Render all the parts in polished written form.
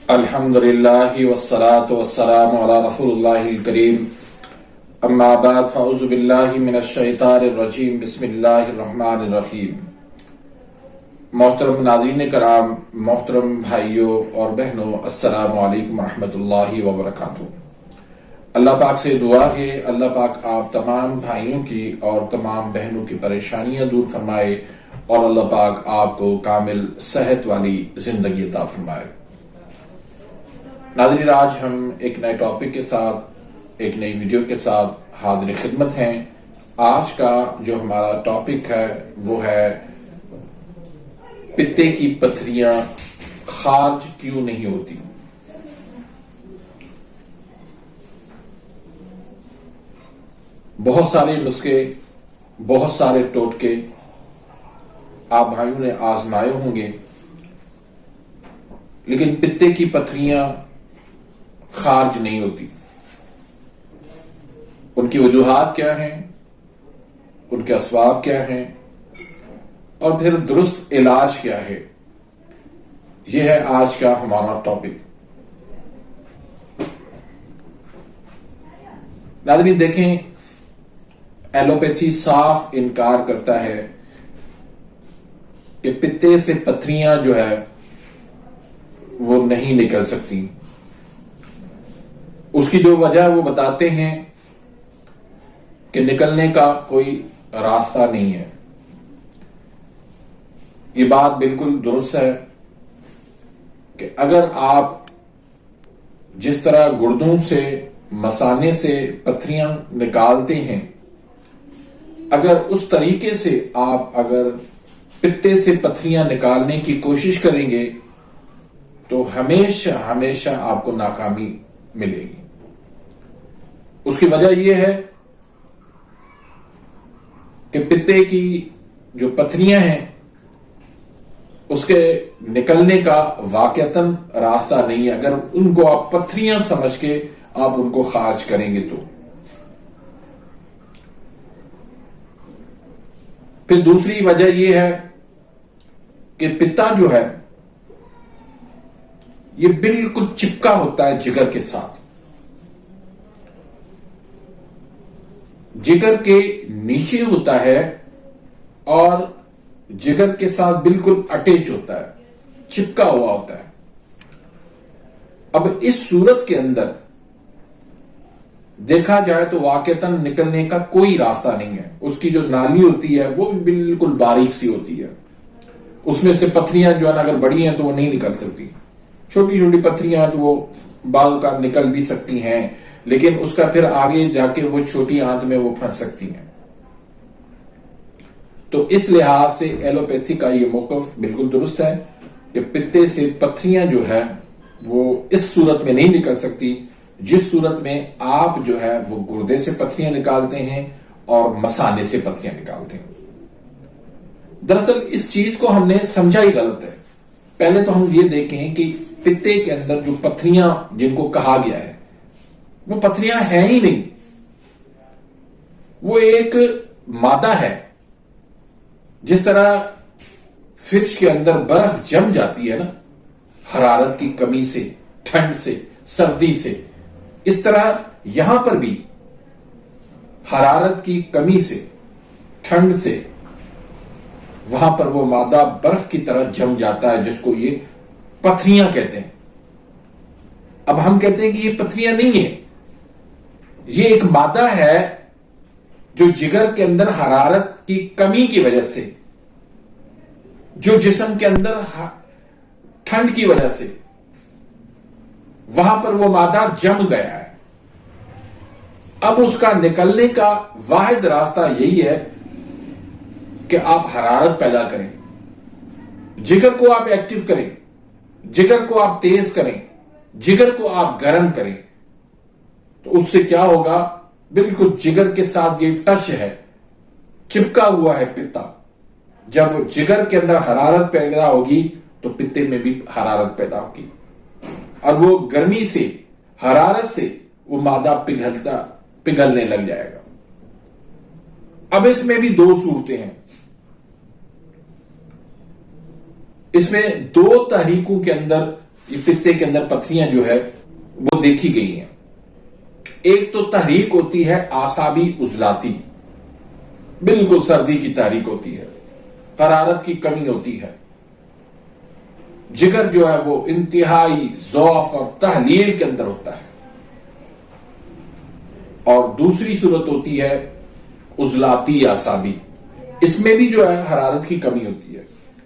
الحمدللہ والصلاة والسلام علی رسول اللہ الکریم اما بعد فاعوذ باللہ من الشیطان الرجیم بسم اللہ الرحمن الرحیم۔ محترم ناظرین کرام، محترم بھائیوں اور بہنوں، السلام علیکم ورحمۃ اللہ وبرکاتہ۔ اللہ پاک سے دعا ہے اللہ پاک آپ تمام بھائیوں کی اور تمام بہنوں کی پریشانیاں دور فرمائے اور اللہ پاک آپ کو کامل صحت والی زندگی عطا فرمائے۔ ناظرین، آج ہم ایک نئے ٹاپک کے ساتھ، ایک نئی ویڈیو کے ساتھ حاضر خدمت ہیں۔ آج کا جو ہمارا ٹاپک ہے وہ ہے پتے کی پتھریاں خارج کیوں نہیں ہوتی۔ بہت سارے نسخے، بہت سارے ٹوٹکے آپ بھائیوں نے آزمائے ہوں گے، لیکن پتے کی پتھریاں خارج نہیں ہوتی۔ ان کی وجوہات کیا ہیں، ان کے اسباب کیا ہیں، اور پھر درست علاج کیا ہے، یہ ہے آج کا ہمارا ٹاپک۔ ناظرین دیکھیں، ایلوپیتھی صاف انکار کرتا ہے کہ پتے سے پتھریاں جو ہے وہ نہیں نکل سکتی۔ اس کی جو وجہ وہ بتاتے ہیں کہ نکلنے کا کوئی راستہ نہیں ہے۔ یہ بات بالکل درست ہے کہ اگر آپ جس طرح گردوں سے، مثانے سے پتھریاں نکالتے ہیں، اگر اس طریقے سے آپ اگر پتے سے پتھریاں نکالنے کی کوشش کریں گے تو ہمیشہ ہمیشہ آپ کو ناکامی ملے گی۔ اس کی وجہ یہ ہے کہ پتے کی جو پتھریاں ہیں اس کے نکلنے کا واقعتاً راستہ نہیں ہے، اگر ان کو آپ پتھریاں سمجھ کے آپ ان کو خارج کریں گے تو۔ پھر دوسری وجہ یہ ہے کہ پتا جو ہے یہ بالکل چپکا ہوتا ہے جگر کے ساتھ، جگر کے نیچے ہوتا ہے اور جگر کے ساتھ بالکل اٹیچ ہوتا ہے، چپکا ہوا ہوتا ہے۔ اب اس صورت کے اندر دیکھا جائے تو واقعتاً نکلنے کا کوئی راستہ نہیں ہے۔ اس کی جو نالی ہوتی ہے وہ بھی بالکل باریک سی ہوتی ہے، اس میں سے پتھریاں جو ہے نا اگر بڑی ہیں تو وہ نہیں نکل سکتی، چھوٹی چھوٹی پتھریاں تو وہ بعض کا نکل بھی سکتی ہیں، لیکن اس کا پھر آگے جا کے وہ چھوٹی آنت میں وہ پھنس سکتی ہیں۔ تو اس لحاظ سے ایلوپیتھی کا یہ موقف بالکل درست ہے کہ پتے سے پتھریاں جو ہے وہ اس صورت میں نہیں نکل سکتی جس صورت میں آپ جو ہے وہ گردے سے پتھریاں نکالتے ہیں اور مثانے سے پتھریاں نکالتے ہیں۔ دراصل اس چیز کو ہم نے سمجھا ہی غلط ہے۔ پہلے تو ہم یہ دیکھیں کہ پتے کے اندر جو پتھریاں جن کو کہا گیا ہے وہ پتھریاں ہیں ہی نہیں، وہ ایک مادہ ہے۔ جس طرح فرش کے اندر برف جم جاتی ہے نا حرارت کی کمی سے، ٹھنڈ سے، سردی سے، اس طرح یہاں پر بھی حرارت کی کمی سے، ٹھنڈ سے وہاں پر وہ مادہ برف کی طرح جم جاتا ہے، جس کو یہ پتھریاں کہتے ہیں۔ اب ہم کہتے ہیں کہ یہ پتھریاں نہیں ہیں، یہ ایک مادہ ہے جو جگر کے اندر حرارت کی کمی کی وجہ سے، جو جسم کے اندر ٹھنڈ کی وجہ سے وہاں پر وہ مادہ جم گیا ہے۔ اب اس کا نکلنے کا واحد راستہ یہی ہے کہ آپ حرارت پیدا کریں، جگر کو آپ ایکٹیو کریں، جگر کو آپ تیز کریں، جگر کو آپ گرم کریں، تو اس سے کیا ہوگا؟ بالکل جگر کے ساتھ یہ ٹچ ہے، چپکا ہوا ہے پتا۔ جب جگر کے اندر حرارت پیدا ہوگی تو پتے میں بھی حرارت پیدا ہوگی، اور وہ گرمی سے، حرارت سے وہ مادہ پگھلنے لگ جائے گا۔ اب اس میں بھی دو صورتیں ہیں، اس میں دو تحریکوں کے اندر یہ پتے کے اندر پتھریاں جو ہے وہ دیکھی گئی ہیں۔ ایک تو تحریک ہوتی ہے اعصابی عضلاتی، بالکل سردی کی تحریک ہوتی ہے، حرارت کی کمی ہوتی ہے، جگر جو ہے وہ انتہائی ضعف اور تحلیل کے اندر ہوتا ہے۔ اور دوسری صورت ہوتی ہے عضلاتی اعصابی، اس میں بھی جو ہے حرارت کی کمی ہوتی ہے،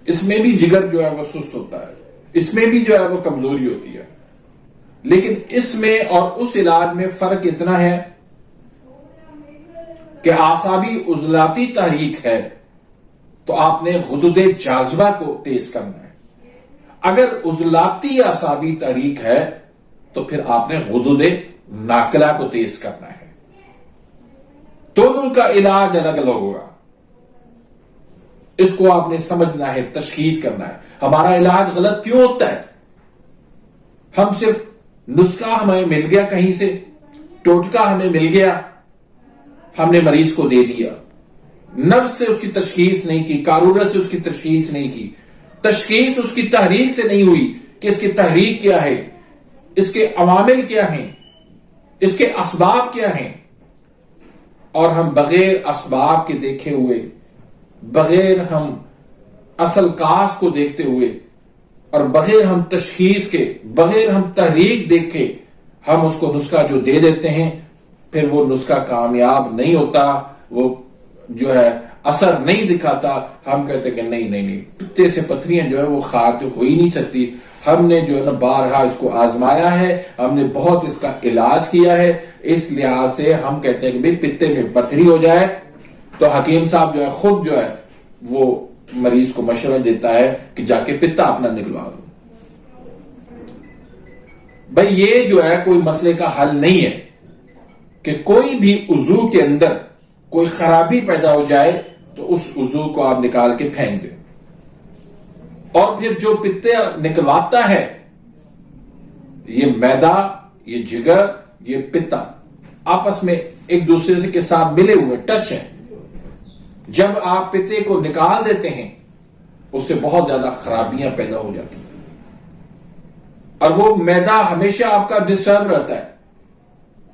اس میں بھی جگر جو ہے وہ سست ہوتا ہے، اس میں بھی جو ہے وہ کمزوری ہوتی ہے۔ لیکن اس میں اور اس علاج میں فرق اتنا ہے کہ اعصابی عضلاتی تحریک ہے تو آپ نے غدود جاذبہ کو تیز کرنا ہے، اگر عضلاتی اعصابی تحریک ہے تو پھر آپ نے غدود ناقلہ کو تیز کرنا ہے۔ دونوں کا علاج الگ الگ ہوگا، اس کو آپ نے سمجھنا ہے، تشخیص کرنا ہے۔ ہمارا علاج غلط کیوں ہوتا ہے؟ ہم صرف نسخہ ہمیں مل گیا، کہیں سے ٹوٹکا ہمیں مل گیا، ہم نے مریض کو دے دیا، نفس سے اس کی تشخیص نہیں کی، قارورت سے اس کی تشخیص نہیں کی، تشخیص اس کی تحریک سے نہیں ہوئی کہ اس کی تحریک کیا ہے، اس کے عوامل کیا ہیں، اس کے اسباب کیا ہیں، اور ہم بغیر اسباب کے دیکھے ہوئے، بغیر ہم اصل کاز کو دیکھتے ہوئے، اور بغیر ہم تشخیص کے، بغیر ہم تحریک دیکھے ہم اس کو نسخہ جو دے دیتے ہیں، پھر وہ نسخہ کامیاب نہیں ہوتا، وہ جو ہے اثر نہیں دکھاتا۔ ہم کہتے ہیں کہ نہیں، پتے سے پتھریاں جو ہے وہ خارج ہو ہی نہیں سکتی، ہم نے جو ہے نا بارہا اس کو آزمایا ہے، ہم نے بہت اس کا علاج کیا ہے، اس لحاظ سے ہم کہتے ہیں کہ بھئی پتے میں پتھری ہو جائے تو حکیم صاحب جو ہے خود جو ہے وہ مریض کو مشورہ دیتا ہے کہ جا کے پتا اپنا نکلوا دو۔ بھئی یہ جو ہے کوئی مسئلے کا حل نہیں ہے کہ کوئی بھی عضو کے اندر کوئی خرابی پیدا ہو جائے تو اس عضو کو آپ نکال کے پھینک دیں، اور پھر جو پتے نکلواتا ہے، یہ میدا، یہ جگر، یہ پتا آپس میں ایک دوسرے کے ساتھ ملے ہوئے ٹچ ہیں، جب آپ پتے کو نکال دیتے ہیں اس سے بہت زیادہ خرابیاں پیدا ہو جاتی ہیں، اور وہ میدا ہمیشہ آپ کا ڈسٹرب رہتا ہے۔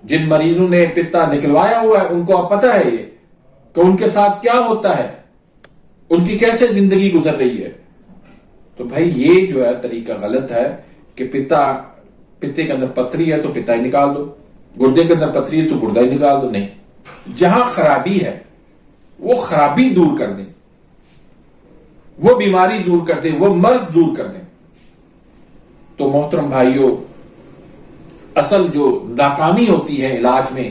جن مریضوں نے پتا نکلوایا ہوا ہے ان کو اب پتا ہے یہ کہ ان کے ساتھ کیا ہوتا ہے، ان کی کیسے زندگی گزر رہی ہے۔ تو بھائی یہ جو ہے طریقہ غلط ہے کہ پتے کے اندر پتھری ہے تو پتا ہی نکال دو، گردے کے اندر پتھری ہے تو گردہ ہی نکال دو۔ نہیں، جہاں خرابی ہے وہ خرابی دور کر دیں، وہ بیماری دور کر دیں، وہ مرض دور کر دیں۔ تو محترم بھائیوں، اصل جو ناکامی ہوتی ہے علاج میں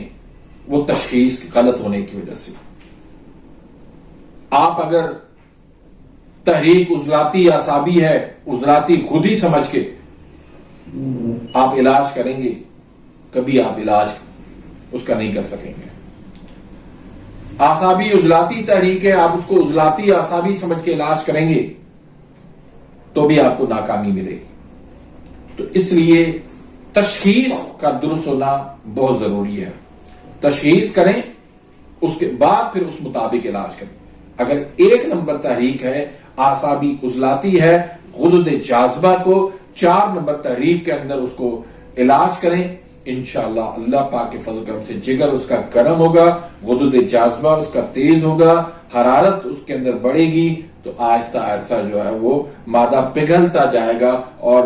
وہ تشخیص غلط ہونے کی وجہ سے۔ آپ اگر تحریک عضلاتی اعصابی ہے، عضلاتی غدی سمجھ کے آپ علاج کریں گے، کبھی آپ علاج اس کا نہیں کر سکیں گے۔ اعصابی عضلاتی تحریک ہے، آپ اس کو عضلاتی اعصابی سمجھ کے علاج کریں گے تو بھی آپ کو ناکامی ملے گی۔ تو اس لیے تشخیص کا درست ہونا بہت ضروری ہے۔ تشخیص کریں، اس کے بعد پھر اس مطابق علاج کریں۔ اگر 1 نمبر تحریک ہے، اعصابی عضلاتی ہے، غدود جاذبہ کو 4 نمبر تحریک کے اندر اس کو علاج کریں، انشاءاللہ اللہ پاک کے فضل کرم سے جگر اس کا گرم ہوگا، غدود جاذبہ اس کا تیز ہوگا، حرارت اس کے اندر بڑھے گی، تو آہستہ آہستہ جو ہے وہ مادہ پگھلتا جائے گا اور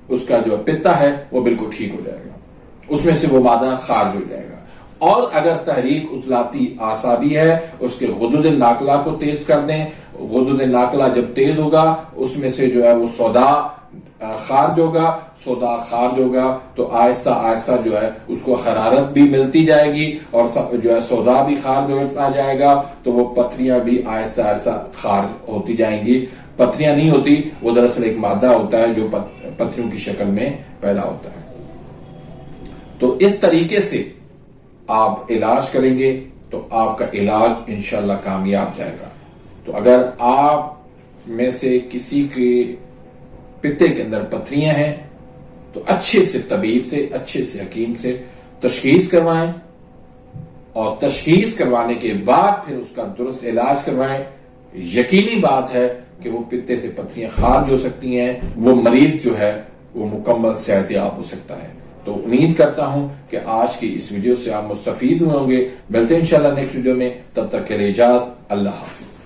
اس کا جو پتا ہے وہ بالکل ٹھیک ہو جائے گا، اس میں سے وہ مادہ خارج ہو جائے گا۔ اور اگر تحریک عضلاتی اعصابی ہے، اس کے غدود ناقلہ کو تیز کر دیں، غدود ناقلہ جب تیز ہوگا اس میں سے جو ہے وہ سودا خارج ہوگا تو آہستہ آہستہ جو ہے اس کو حرارت بھی ملتی جائے گی اور جو ہے سودا بھی خارج ہوتا جائے گا، تو وہ پتھریاں بھی آہستہ آہستہ خارج ہوتی جائیں گی۔ پتھریاں نہیں ہوتی، وہ دراصل ایک مادہ ہوتا ہے جو پتھریوں کی شکل میں پیدا ہوتا ہے۔ تو اس طریقے سے آپ علاج کریں گے تو آپ کا علاج انشاءاللہ کامیاب جائے گا۔ تو اگر آپ میں سے کسی کے پتے کے اندر پتھریاں ہیں تو اچھے سے طبیب سے، اچھے سے حکیم سے تشخیص کروائیں، اور تشخیص کروانے کے بعد پھر اس کا درست علاج کروائیں۔ یقینی بات ہے کہ وہ پتے سے پتھریاں خارج ہو سکتی ہیں، وہ مریض جو ہے وہ مکمل صحت یاب ہو سکتا ہے۔ تو امید کرتا ہوں کہ آج کی اس ویڈیو سے آپ مستفید ہوئے ہوں گے۔ ملتے ہیں انشاءاللہ نیکسٹ ویڈیو میں، تب تک کے لیے اجازت، اللہ حافظ۔